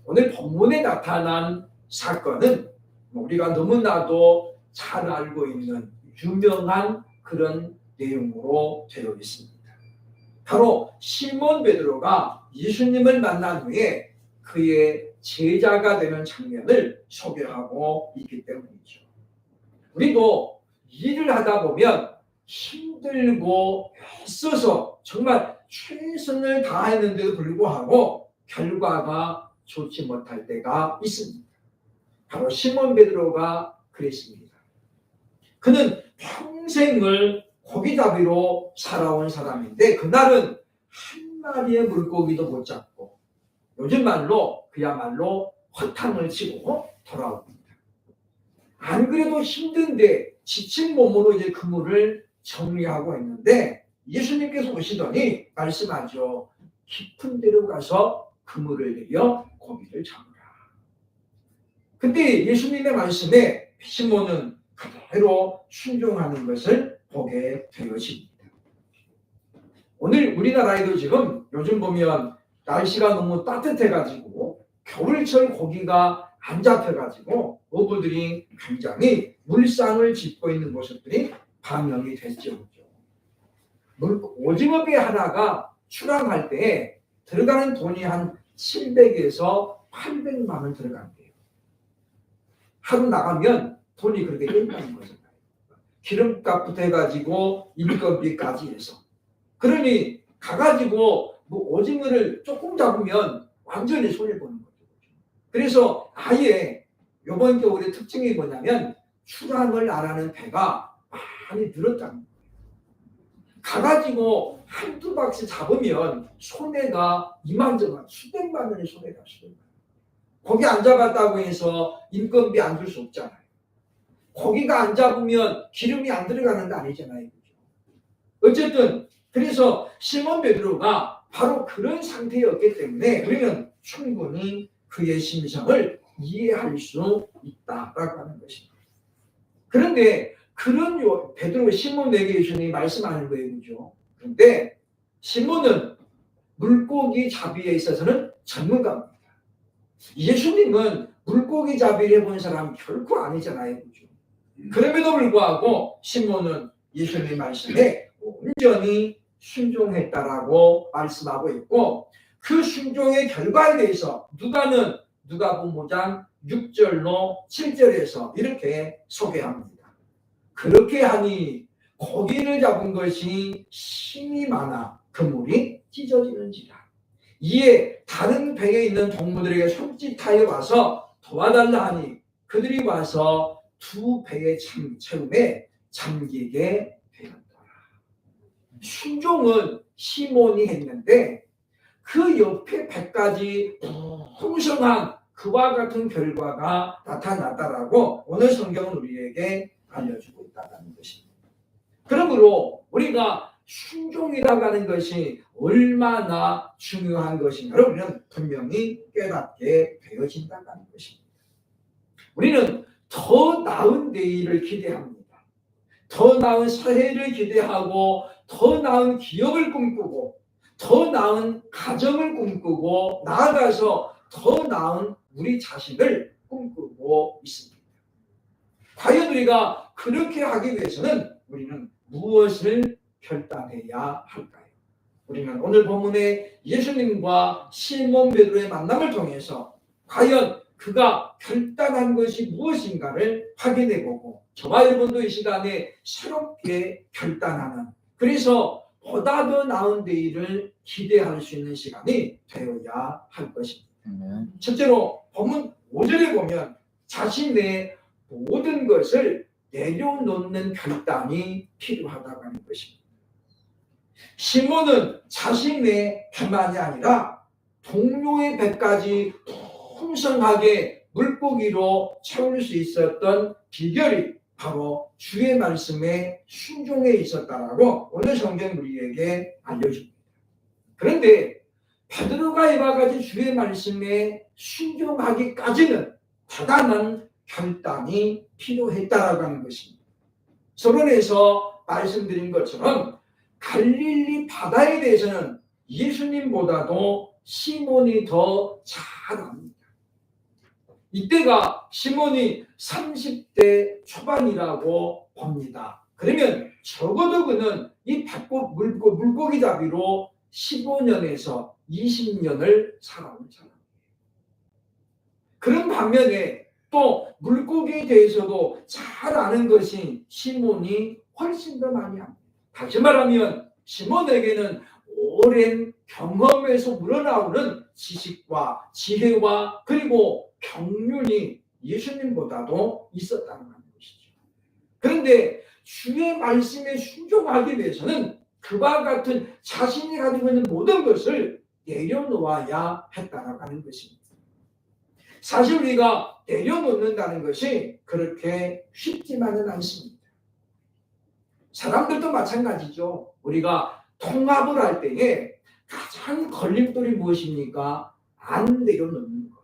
오늘 본문에 나타난 사건은 우리가 너무나도 잘 알고 있는 유명한 그런 내용으로 되어 있습니다. 바로 시몬 베드로가 예수님을 만난 후에 그의 제자가 되는 장면을 소개하고 있기 때문이죠. 우리도 일을 하다 보면 힘들고 애써서 정말 최선을 다했는데도 불구하고 결과가 좋지 못할 때가 있습니다. 바로 시몬 베드로가 그랬습니다. 그는 평생을 고기잡이로 살아온 사람인데 그날은 한 마리의 물고기도 못 잡고 요즘 말로 그야말로 허탕을 치고 돌아옵니다. 안 그래도 힘든데 지친 몸으로 이제 그물을 정리하고 있는데 예수님께서 오시더니 말씀하죠. 깊은 데로 가서 그물을 내려 고기를 잡으라. 근데 예수님의 말씀에 시몬은 그대로 순종하는 것을 보게 되어집니다. 오늘 우리나라에도 지금 요즘 보면 날씨가 너무 따뜻해가지고 겨울철 고기가 안 잡혀가지고 어부들이 굉장히 물상을 짚고 있는 모습들이 반영이 됐죠. 오징어배 하나가 출항할 때 들어가는 돈이 한 700에서 800만 원 들어간대요. 하루 나가면 돈이 그렇게 된다는 거죠. 기름값부터 해가지고 인건비까지 해서. 그러니 가가지고 뭐 오징어를 조금 잡으면 완전히 손해보는 거죠. 그래서 아예 이번 겨울의 특징이 뭐냐면 출항을 안 하는 배가 많이 늘었다는 거예요. 가가지고 한두 박스 잡으면 손해가 이만저만 수백만 원의 손해가 수백만 원. 고기 안 잡았다고 해서 인건비 안 줄 수 없잖아요. 고기가 안 잡으면 기름이 안 들어가는 거 아니잖아요. 어쨌든 그래서 시몬 베드로가 바로 그런 상태였기 때문에 우리는 충분히 그의 심정을 이해할 수 있다라고 하는 것입니다. 그런데 그런 베드로 시몬에게 예수님이 말씀하는 거예요. 그죠? 그런데 시몬은 물고기 잡이에 있어서는 전문가입니다. 예수님은 물고기 잡이를 해본 사람 결코 아니잖아요. 그죠? 그럼에도 불구하고 시몬은 예수님의 말씀에 온전히 순종했다라고 말씀하고 있고 그 순종의 결과에 대해서 누가는 누가복음 5장 6절로 7절에서 이렇게 소개합니다. 그렇게 하니 고기를 잡은 것이 힘이 많아 그물이 찢어지는지라. 이에 다른 배에 있는 동무들에게 손짓하여 와서 도와달라 하니 그들이 와서 두 배의 채움에 잠기게 되었더라. 순종은 시몬이 했는데 그 옆에 배까지 풍성한 그와 같은 결과가 나타났다라고 오늘 성경은 우리에게 알려주고 있다는 것입니다. 그러므로 우리가 순종이라고 하는 것이 얼마나 중요한 것인가를 우리는 분명히 깨닫게 되어진다는 것입니다. 우리는 더 나은 내일을 기대합니다. 더 나은 사회를 기대하고 더 나은 기업을 꿈꾸고 더 나은 가정을 꿈꾸고 나아가서 더 나은 우리 자신을 꿈꾸고 있습니다. 과연 우리가 그렇게 하기 위해서는 우리는 무엇을 결단해야 할까요? 우리는 오늘 본문의 예수님과 시몬 베드로의 만남을 통해서 과연 그가 결단한 것이 무엇인가를 확인해보고 저와 여러분도 이 시간에 새롭게 결단하는 그래서 보다 더 나은 내일을 기대할 수 있는 시간이 되어야 할 것입니다. 첫째로 본문 5절에 보면 자신의 모든 것을 내려놓는 결단이 필요하다고 하는 것입니다. 시몬은 자신의 배만이 아니라 동료의 배까지 풍성하게 물고기로 채울 수 있었던 비결이 바로 주의 말씀에 순종해 있었다라고 오늘 성경 우리에게 알려줍니다. 그런데 베드로가 이와 같이 주의 말씀에 순종하기까지는 대단한 결단이 필요했다라고 하는 것입니다. 서론에서 말씀드린 것처럼 갈릴리 바다에 대해서는 예수님보다도 시몬이 더 잘 압니다. 이때가 시몬이 30대 초반이라고 봅니다. 그러면 적어도 그는 이 물고기 잡이로 15년에서 20년을 살아온 사람이에요. 그런 반면에 또 물고기에 대해서도 잘 아는 것이 시몬이 훨씬 더 많이 합니다. 다시 말하면 시몬에게는 오랜 경험에서 우러나오는 지식과 지혜와 그리고 경륜이 예수님보다도 있었다는 것이죠. 그런데 주의 말씀에 순종하기 위해서는 그와 같은 자신이 가지고 있는 모든 것을 내려놓아야 했다라고 하는 것입니다. 사실 우리가 내려놓는다는 것이 그렇게 쉽지만은 않습니다. 사람들도 마찬가지죠. 우리가 통합을 할 때에 가장 걸림돌이 무엇입니까? 안 내려놓는 거예요.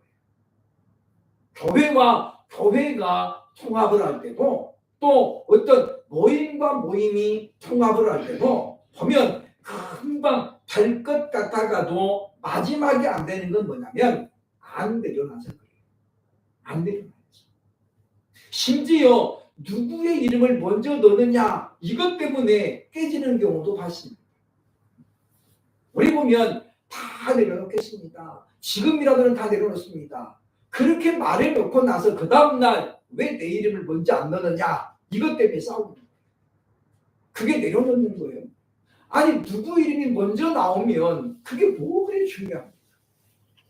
교회가 통합을 할 때도 또 어떤 모임과 모임이 통합을 할 때도 보면 금방 될 것 같다가도 마지막에 안 되는 건 뭐냐면 안 내려놔서 그래요. 안 내려놔서. 심지어 누구의 이름을 먼저 넣느냐 이것 때문에 깨지는 경우도 봤습니다. 우리 보면 다 내려놓겠습니다. 지금이라도는 다 내려놓습니다. 그렇게 말해놓고 나서 그 다음날 왜 내 이름을 먼저 안 넣느냐 이것 때문에 싸우는 거예요. 그게 내려놓는 거예요. 아니 누구 이름이 먼저 나오면 그게 뭐 그리 중요합니까?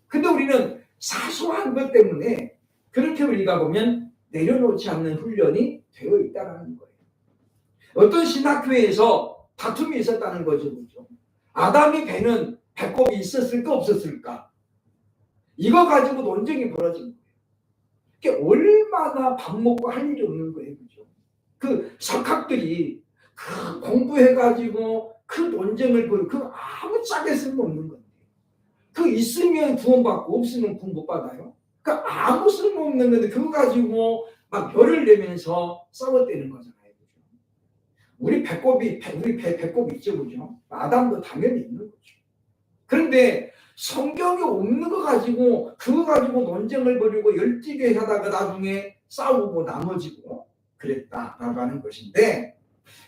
근데 우리는 사소한 것 때문에 그렇게 우리가 보면 내려놓지 않는 훈련이 되어 있다는 거예요. 어떤 신학교에서 다툼이 있었다는 거죠. 그렇죠? 아담의 배는 배꼽이 있었을까 없었을까? 이거 가지고 논쟁이 벌어진 거예요. 그게 얼마나 밥 먹고 할 일이 없는 거예요. 그죠? 그 석학들이 그 공부해가지고 그 논쟁을 벌이고 그 아무 짝에 쓸모없는 건데 그 있으면 구원받고 없으면 구원 못 받아요. 그 아무 쓸모없는 건데 그거 가지고 막 열을 내면서 싸웠다는 거잖아요. 그죠? 우리 배꼽이 있죠. 그죠? 아담도 당연히 있는 거죠. 그런데 성경이 없는 거 가지고 그거 가지고 논쟁을 벌이고 열띠게 하다가 나중에 싸우고 나눠지고 그랬다라고 하는 것인데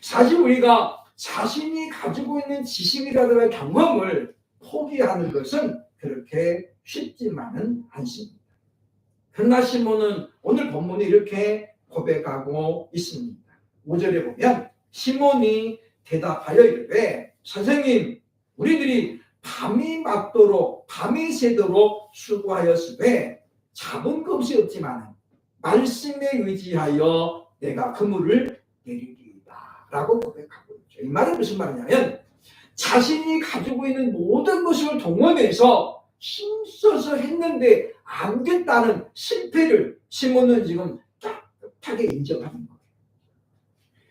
사실 우리가 자신이 가지고 있는 지식이라든가 경험을 포기하는 것은 그렇게 쉽지만은 않습니다. 그러나 시몬은 오늘 본문에 이렇게 고백하고 있습니다. 5절에 보면 시몬이 대답하여 이르되 선생님 우리들이 밤이 맞도록 밤이 새도록 수고하였으되 잡은 것이 없지만 말씀에 의지하여 내가 그물을 내리리이다 라고 고백하고 있죠. 이 말은 무슨 말이냐면 자신이 가지고 있는 모든 것을 동원해서 힘써서 했는데 안 됐다는 실패를 시몬은 지금 깍하게 인정하는 거예요.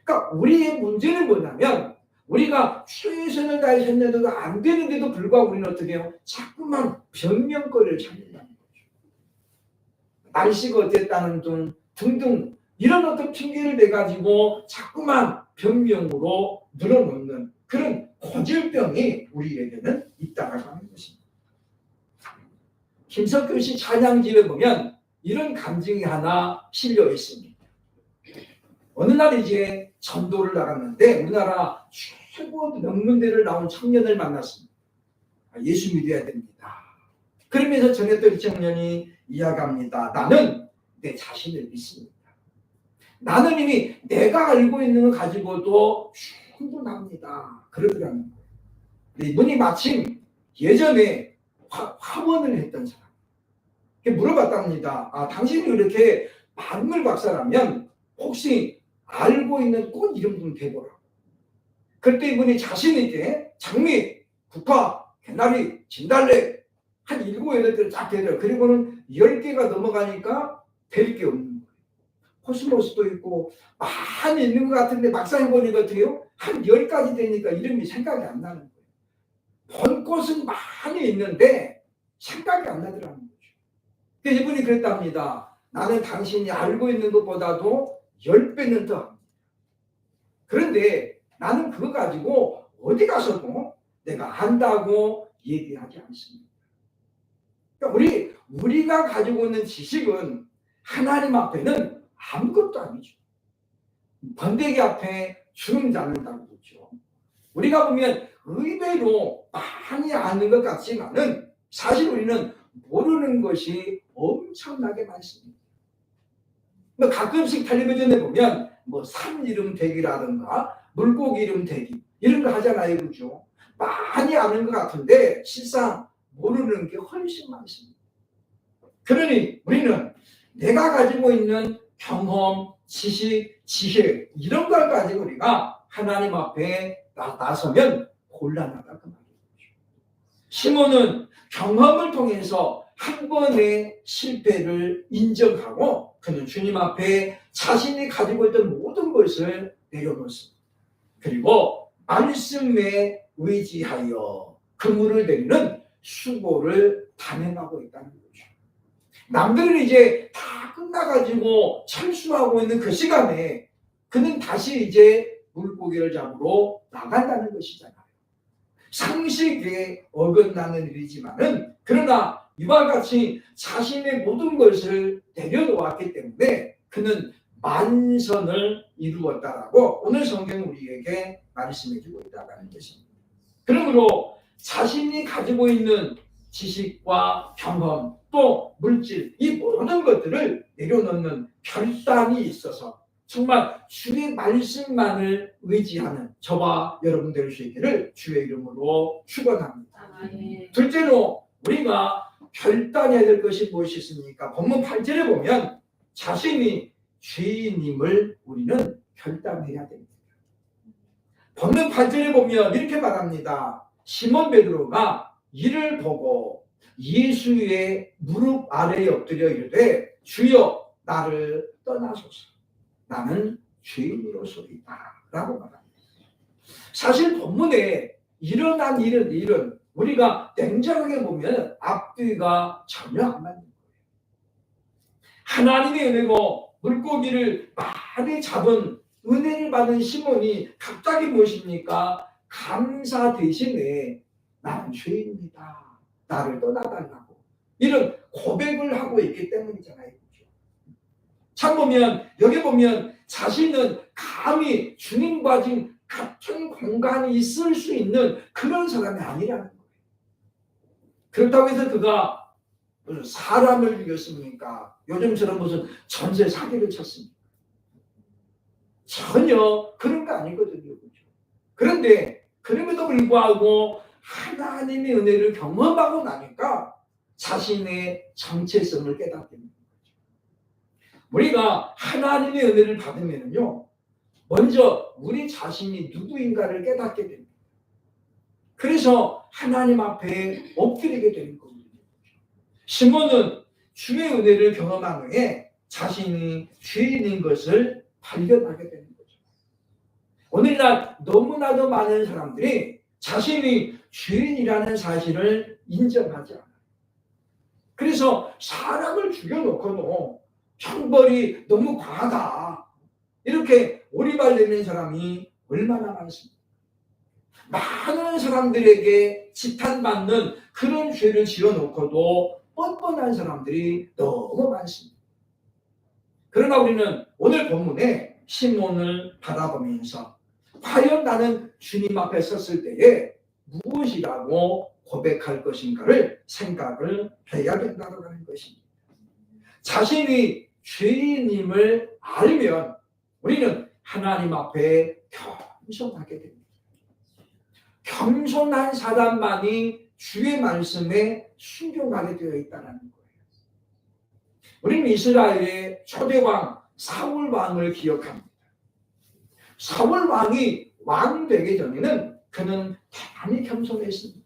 그러니까 우리의 문제는 뭐냐면 우리가 최선을 다해서 했는데도 안 되는데도 불구하고 우리는 어떻게 해요? 자꾸만 변명거리를 찾는다는 거죠. 날씨가 어땠다는 등 등등 이런 어떤 핑계를 대가지고 자꾸만 변명으로 늘어놓는 그런 고질병이 우리에게는 있다라고 하는 것입니다. 김석규 씨 찬양집에 보면 이런 간증이 하나 실려 있습니다. 어느 날 이제 전도를 나갔는데 우리나라 최고 명문대를 나온 청년을 만났습니다. 예수 믿어야 됩니다. 그러면서 전했던 청년이 이야기합니다. 나는 내 자신을 믿습니다. 나는 이미 내가 알고 있는 걸 가지고도 충분합니다. 그러더라는 거예요. 이분이 마침 예전에 화원을 했던 사람. 물어봤답니다. 당신이 이렇게 만물 박사라면 혹시 알고 있는 꽃 이름 좀 대보라고. 그때 이분이 자신있게 장미, 국화, 개나리, 진달래 한 7, 8개를 쫙 대더라고요. 그리고는 10개가 넘어가니까 될 게 없는 거예요. 코스모스도 있고 많이 있는 것 같은데 막상 해보니까 어때요? 한 10가지 되니까 이름이 생각이 안 나는 거예요. 본 꽃은 많이 있는데 생각이 안 나더라는 거죠. 그래서 이분이 그랬답니다. 나는 당신이 알고 있는 것보다도 10배는 더 합니다. 그런데 나는 그거 가지고 어디 가서도 내가 안다고 얘기하지 않습니다. 그러니까 우리 우리가 가지고 있는 지식은 하나님 앞에는 아무것도 아니죠. 번데기 앞에 주름 잡는다고 그러죠. 우리가 보면 의외로 많이 아는 것 같지만은 사실 우리는 모르는 것이 엄청나게 많습니다. 뭐 가끔씩 텔레비전에 보면 뭐 산 이름 대기라든가 물고기 이름 대기 이런 거 하잖아요, 그죠? 많이 아는 것 같은데 실상 모르는 게 훨씬 많습니다. 그러니 우리는 내가 가지고 있는 경험, 지식, 지혜 이런 걸 가지고 우리가 하나님 앞에 나서면 곤란하다 그 말이죠. 시몬은 경험을 통해서 한 번의 실패를 인정하고 그는 주님 앞에 자신이 가지고 있던 모든 것을 내려놓습니다. 그리고 말씀에 의지하여 그물을 내리는 수고를 단행하고 있다는 거죠. 남들은 이제 다 끝나가지고 철수하고 있는 그 시간에 그는 다시 이제 물고기를 잡으러 나간다는 것이잖아요. 상식에 어긋나는 일이지만은 그러나 이와 같이 자신의 모든 것을 내려놓았기 때문에 그는 만선을 이루었다라고 오늘 성경은 우리에게 말씀해주고 있다는 것입니다. 그러므로 자신이 가지고 있는 지식과 경험 또 물질 이 모든 것들을 내려놓는 결단이 있어서 정말 주의 말씀만을 의지하는 저와 여러분 될 수 있기를 주의 이름으로 축원합니다. 둘째로 우리가 결단해야 될 것이 무엇이 있습니까? 본문 8절에 보면 자신이 죄인임을 우리는 결단해야 됩니다. 본문 8절에 보면 이렇게 말합니다. 시몬 베드로가 이를 보고 예수의 무릎 아래에 엎드려 이르되 주여 나를 떠나소서 나는 죄인으로소이다 라고 말합니다. 사실 본문에 일어난 일은 우리가 냉정하게 보면 앞뒤가 전혀 안 맞는 거예요. 하나님의 은혜고 물고기를 많이 잡은 은혜를 받은 시몬이 갑자기 무엇입니까? 감사 대신에 나는 죄인입니다. 나를 떠나달라고 이런 고백을 하고 있기 때문이잖아요. 참 보면 여기 보면 자신은 감히 주님과 지금 같은 공간이 있을 수 있는 그런 사람이 아니라는 거예요. 그렇다고 해서 그가 사람을 죽였습니까? 요즘처럼 무슨 전세 사기를 쳤습니까? 전혀 그런 거 아니거든요. 그렇죠? 그런데 그럼에도 불구하고 하나님의 은혜를 경험하고 나니까 자신의 정체성을 깨닫게 됩니다. 우리가 하나님의 은혜를 받으면요, 먼저 우리 자신이 누구인가를 깨닫게 됩니다. 그래서 하나님 앞에 엎드리게 되는 겁니다. 시몬은 주의 은혜를 경험한 후에 자신이 죄인인 것을 발견하게 되는 거죠. 오늘날 너무나도 많은 사람들이 자신이 죄인이라는 사실을 인정하지 않아요. 그래서 사람을 죽여놓고도 형벌이 너무 과하다 이렇게 오리발되는 사람이 얼마나 많습니까? 많은 사람들에게 지탄받는 그런 죄를 지어놓고도 뻔뻔한 사람들이 너무 많습니다. 그러나 우리는 오늘 본문에 시몬을 바라보면서 과연 나는 주님 앞에 섰을 때에 무엇이라고 고백할 것인가를 생각을 해야 된다고 하는 것입니다. 자신이 죄인임을 알면 우리는 하나님 앞에 겸손하게 됩니다. 겸손한 사람만이 주의 말씀에 순종하게 되어 있다는 거예요. 우리는 이스라엘의 초대왕 사울 왕을 기억합니다. 사울 왕이 왕 되기 전에는 그는 대단히 겸손했습니다.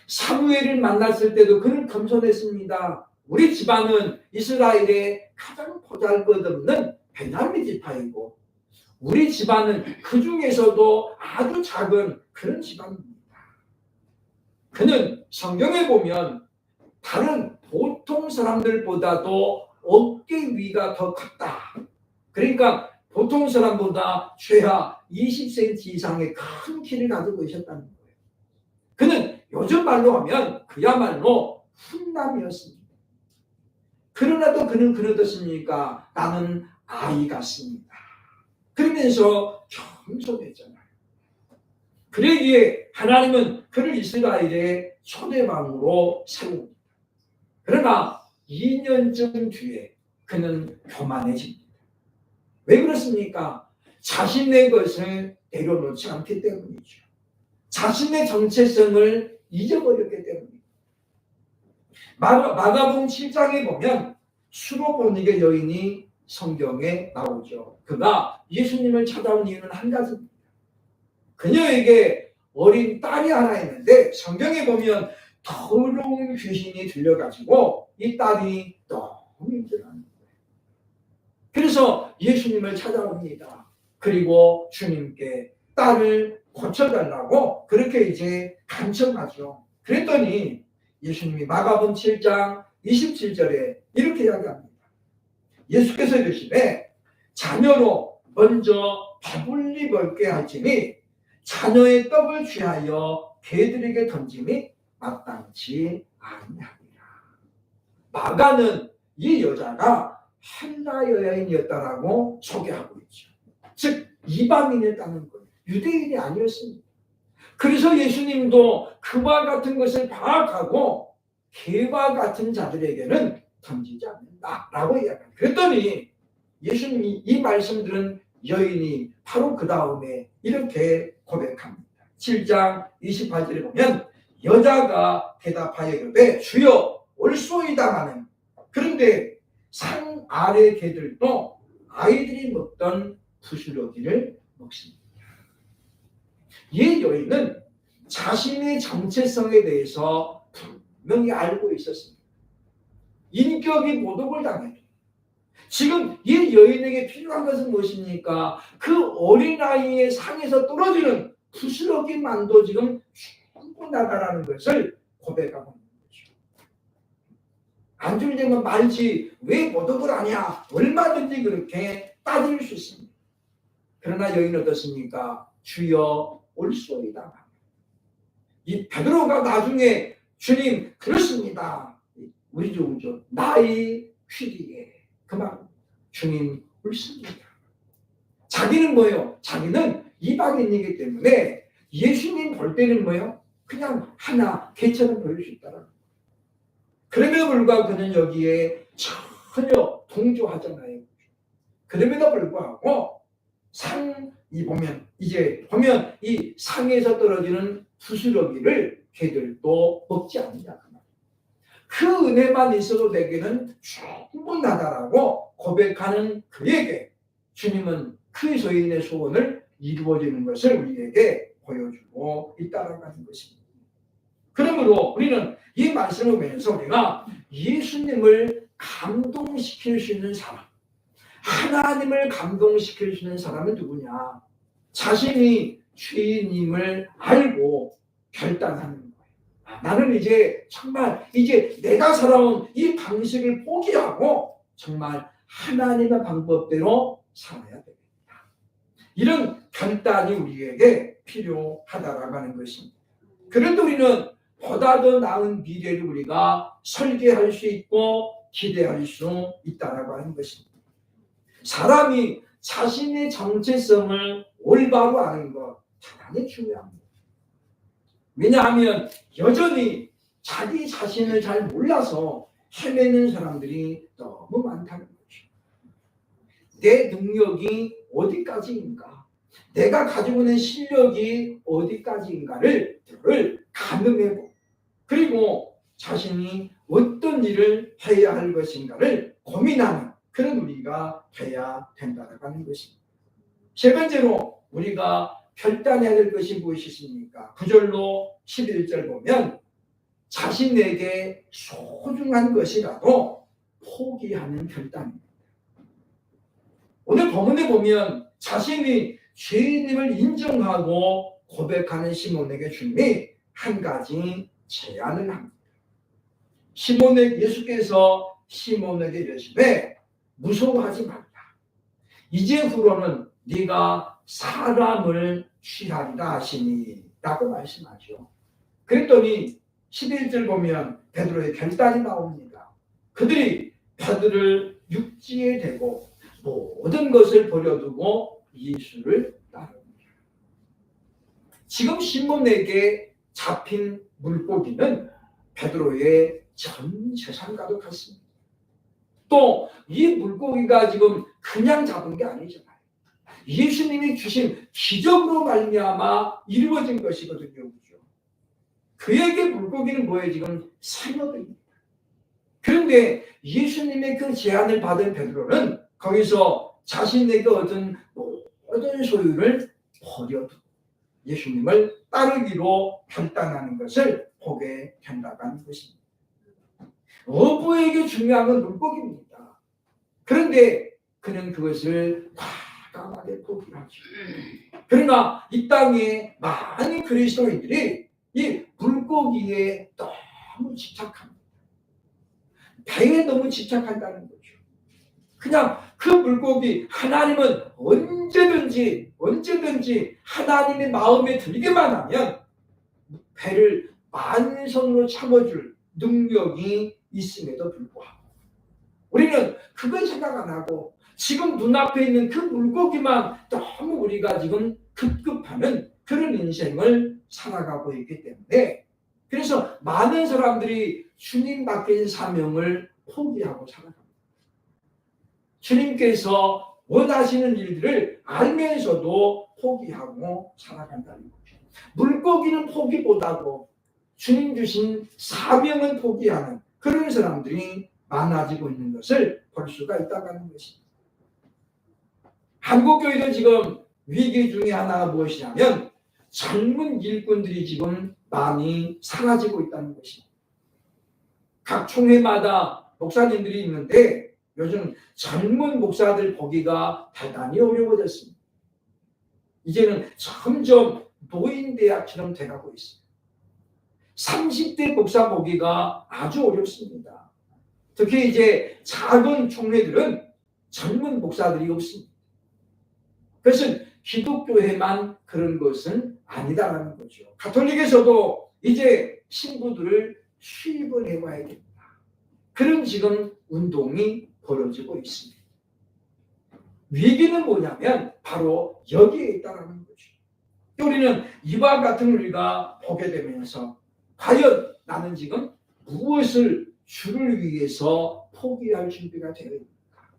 사무엘을 만났을 때도 그는 겸손했습니다. 우리 집안은 이스라엘의 가장 보잘것없는 베냐민 지파이고 우리 집안은 그 중에서도 아주 작은 그런 집안입니다. 그는 성경에 보면 다른 보통 사람들보다도 어깨 위가 더 컸다. 그러니까 보통 사람보다 최하 20cm 이상의 큰 키를 가지고 있었다는 거예요. 그는 요즘 말로 하면 그야말로 훈남이었습니다. 그러나도 그는 그러셨습니까? 나는 아이 같습니다. 그러면서 겸손했잖아요. 그러기에 하나님은 그를 이스라엘의 초대왕으로 세웁니다. 그러나 2년쯤 뒤에 그는 교만해집니다. 왜 그렇습니까? 자신의 것을 내려놓지 않기 때문이죠. 자신의 정체성을 잊어버렸기 때문입니다. 마가복음 7장에 보면 수로보니게 여인이 성경에 나오죠. 그가 예수님을 찾아온 이유는 한 가지입니다. 그녀에게 어린 딸이 하나 있는데 성경에 보면 더러운 귀신이 들려가지고 이 딸이 너무 힘들어하는 거예요. 그래서 예수님을 찾아옵니다. 그리고 주님께 딸을 고쳐달라고 그렇게 이제 간청하죠. 그랬더니 예수님이 마가복음 7장 27절에 이렇게 이야기합니다. 예수께서 이르시되 자녀로 먼저 배불리 먹게 할지니 자녀의 떡을 취하여 개들에게 던짐이 마땅치 아니하니라. 마가는 이 여자가 헬라 여인이었다라고 소개하고 있죠. 즉 이방인이었다는 거예요. 유대인이 아니었습니다. 그래서 예수님도 그와 같은 것을 파악하고 개와 같은 자들에게는 던지지 않는다라고 이야기합니다. 그랬더니 예수님이 이 말씀 들은 여인이 바로 그 다음에 이렇게 고백합니다. 7장 28절에 보면 여자가 대답하여 이르되 주여 올소이다마는 그런데 산 아래 개들도 아이들이 먹던 부스러기를 먹습니다. 이 여인은 자신의 정체성에 대해서 분명히 알고 있었습니다. 인격이 모독을 당해도 지금 이 여인에게 필요한 것은 무엇입니까? 그 어린아이의 상에서 떨어지는 부스러기만도 지금 충분하다라는 것을 고백하고 있는 거죠. 안 주려면 말지 왜 모독을 하냐? 얼마든지 그렇게 따질 수 있습니다. 그러나 여인은 어떻습니까? 주여 올소이다. 이 베드로가 나중에 주님 그렇습니다. 우리 조우죠. 나의 휘리에 그만 주님 올습니다. 자기는 뭐예요? 자기는 이방인이기 때문에 예수님 볼 때는 뭐예요? 그냥 하나 개처럼 보일 수 있다라는 거예요. 그럼에도 불구하고 그는 여기에 전혀 동조하잖아요. 그럼에도 불구하고 상이 보면 이제 보면 이 상에서 떨어지는 부스러기를 개들도 먹지 않느냐 그 말. 그 은혜만 있어도 내게는 충분하다라고 고백하는 그에게 주님은 그 소인의 소원을 이루어지는 것을 우리에게 보여주고 있다라고 하는 것입니다. 그러므로 우리는 이 말씀을 보면서 우리가 예수님을 감동시킬 수 있는 사람, 하나님을 감동시킬 수 있는 사람은 누구냐? 자신이 죄인임을 알고 결단하는 거예요. 나는 이제 정말 이제 내가 살아온 이 방식을 포기하고 정말 하나님의 방법대로 살아야 되겠다. 이런 결단이 우리에게 필요하다라고 하는 것입니다. 그런데 우리는 보다 더 나은 미래를 우리가 설계할 수 있고 기대할 수 있다라고 하는 것입니다. 사람이 자신의 정체성을 올바로 아는 것 대단히 중요합니다. 왜냐하면 여전히 자기 자신을 잘 몰라서 헤매는 사람들이 너무 많다는 거죠. 내 능력이 어디까지인가? 내가 가지고 있는 실력이 어디까지인가를 가늠해보고 그리고 자신이 어떤 일을 해야 할 것인가를 고민하는 그런 우리가 돼야 된다고 하는 것입니다. 세 번째로 우리가 결단해야 될 것이 무엇이십니까? 9절로 11절 보면 자신에게 소중한 것이라도 포기하는 결단입니다. 오늘 본문에 보면 자신이 죄인임을 인정하고 고백하는 시몬에게 주님이 한 가지 제안을 합니다. 예수께서 시몬에게 이르시되 무서워하지 말라. 이제 후로는 네가 사람을 취하리라 하시니 라고 말씀하죠. 그랬더니 11절 보면 베드로의 결단이 나옵니다. 그들이 베드로를 육지에 대고 모든 것을 버려두고 예수를 따릅니다. 지금 시몬에게 잡힌 물고기는 베드로의 전 재산과도 같습니다. 또 이 물고기가 지금 그냥 잡은 게 아니잖아요. 예수님이 주신 기적으로 말미암아 이루어진 것이거든요. 그죠? 그에게 물고기는 뭐예요? 지금 생업입니다. 그런데 예수님의 그 제안을 받은 베드로는 거기서 자신에게 얻은 모든 소유를 버려두고 예수님을 따르기로 결단하는 것을 보게 된다고 하는 것입니다. 어부에게 중요한 건 물고기입니다. 그런데 그는 그것을 과감하게 포기하죠. 그러나 이 땅에 많은 그리스도인들이 이 물고기에 너무 집착합니다. 배에 너무 집착한다는 거죠. 그냥 그 물고기 하나님은 언제든지 하나님의 마음에 들게만 하면 배를 만성으로 참아줄 능력이 있음에도 불구하고 우리는 그걸 생각 안 하고 지금 눈앞에 있는 그 물고기만 너무 우리가 지금 급급하는 그런 인생을 살아가고 있기 때문에 그래서 많은 사람들이 주님 맡긴 사명을 포기하고 살아갑니다. 주님께서 원하시는 일들을 알면서도 포기하고 살아간다는 거죠. 물고기는 포기보다도 주님 주신 사명을 포기하는 그런 사람들이 많아지고 있는 것을 볼 수가 있다고 하는 것입니다. 한국교회도 지금 위기 중에 하나가 무엇이냐면 젊은 일꾼들이 지금 많이 사라지고 있다는 것입니다. 각 총회마다 목사님들이 있는데 요즘 젊은 목사들 보기가 대단히 어려워졌습니다. 이제는 점점 노인대학처럼 돼가고 있습니다. 30대 목사 보기가 아주 어렵습니다. 특히 이제 작은 총회들은 젊은 목사들이 없습니다. 그것은 기독교에만 그런 것은 아니다라는 거죠. 가톨릭에서도 이제 신부들을 수입을 해봐야 됩니다. 그런 지금 운동이 벌어지고 있습니다. 위기는 뭐냐면 바로 여기에 있다는 거죠. 우리는 이와 같은 우리가 보게 되면서 과연 나는 지금 무엇을 주를 위해서 포기할 준비가 되어 있는가?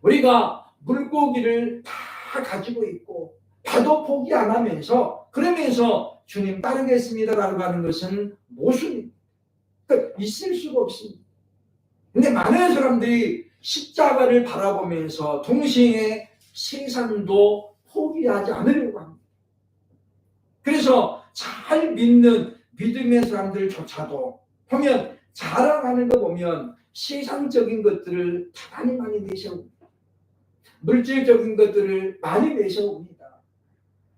우리가 물고기를 다 가지고 있고 배도 포기 안 하면서 그러면서 주님 따르겠습니다라고 하는 것은 모순입니다. 그러니까 있을 수가 없습니다. 근데 많은 사람들이 십자가를 바라보면서 동시에 세상도 포기하지 않으려고 합니다. 그래서 잘 믿는 믿음의 사람들조차도 보면 자랑하는 거 보면 세상적인 것들을 대단히 많이 내세웁니다. 물질적인 것들을 많이 내세웁니다.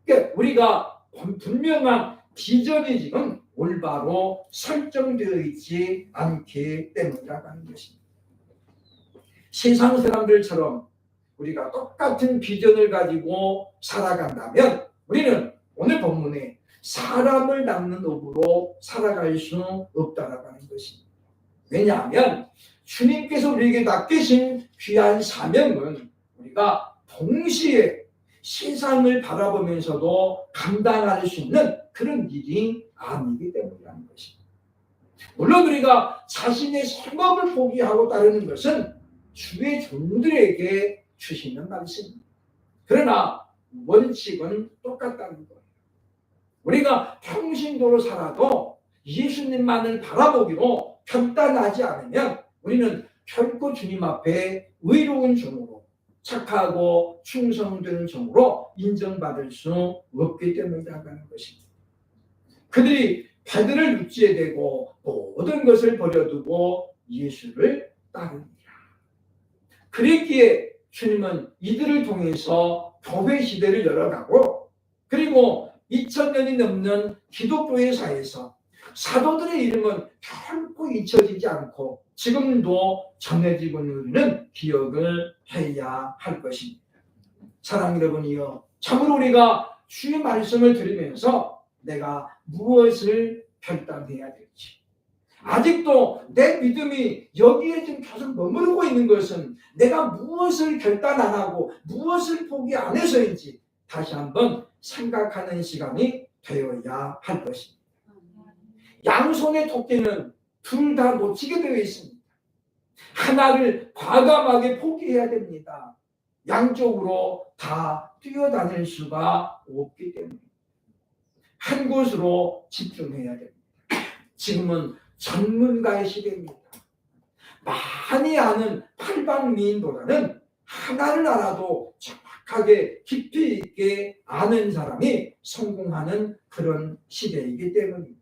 그러니까 우리가 분명한 비전이 지금 올바로 설정되어 있지 않기 때문이라고 하는 것입니다. 세상 사람들처럼 우리가 똑같은 비전을 가지고 살아간다면 우리는 오늘 본문에 사람을 닮는 업으로 살아갈 수 없다라고 하는 것입니다. 왜냐하면 주님께서 우리에게 맡기신 귀한 사명은 우리가 동시에 세상을 바라보면서도 감당할 수 있는 그런 일이 아니기 때문이라는 것입니다. 물론 우리가 자신의 생업을 포기하고 따르는 것은 주의 종들에게 주시는 말씀입니다. 그러나 원칙은 똑같다는 거예요. 우리가 평신도로 살아도 예수님만을 바라보기로 결단하지 않으면 우리는 결코 주님 앞에 의로운 종으로 착하고 충성된 종으로 인정받을 수 없기 때문이라고 하는 것입니다. 그들이 베드로를 육지에 대고 모든 것을 버려두고 예수를 따릅니다. 그랬기에 주님은 이들을 통해서 교회 시대를 열어가고 그리고 2000년이 넘는 기독교의 사회에서 사도들의 이름은 결코 잊혀지지 않고 지금도 전해지고 있는 우리는 기억을 해야 할 것입니다. 사랑하는 여러분이요, 참으로 우리가 주의 말씀을 들으면서 내가 무엇을 결단해야 될지, 아직도 내 믿음이 여기에 지금 계속 머무르고 있는 것은 내가 무엇을 결단 안 하고 무엇을 포기 안 해서인지 다시 한번 생각하는 시간이 되어야 할 것입니다. 양손의 토끼는 둘 다 놓치게 되어 있습니다. 하나를 과감하게 포기해야 됩니다. 양쪽으로 다 뛰어다닐 수가 없기 때문에 한 곳으로 집중해야 됩니다. 지금은 전문가의 시대입니다. 많이 아는 팔방미인보다는 하나를 알아도 정확하게 깊이 있게 아는 사람이 성공하는 그런 시대이기 때문입니다.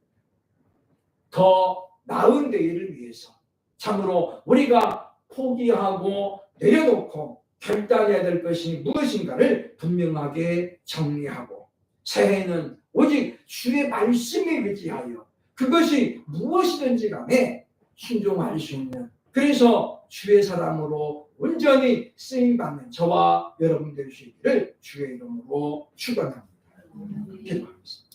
더 나은 내일을 위해서 참으로 우리가 포기하고 내려놓고 결단해야 될 것이 무엇인가를 분명하게 정리하고 새해에는 오직 주의 말씀에 의지하여 그것이 무엇이든지 간에 순종할 수 있는, 그래서 주의 사람으로 온전히 쓰임받는 저와 여러분 되시기를 주의 이름으로 축원합니다. 기도하겠습니다.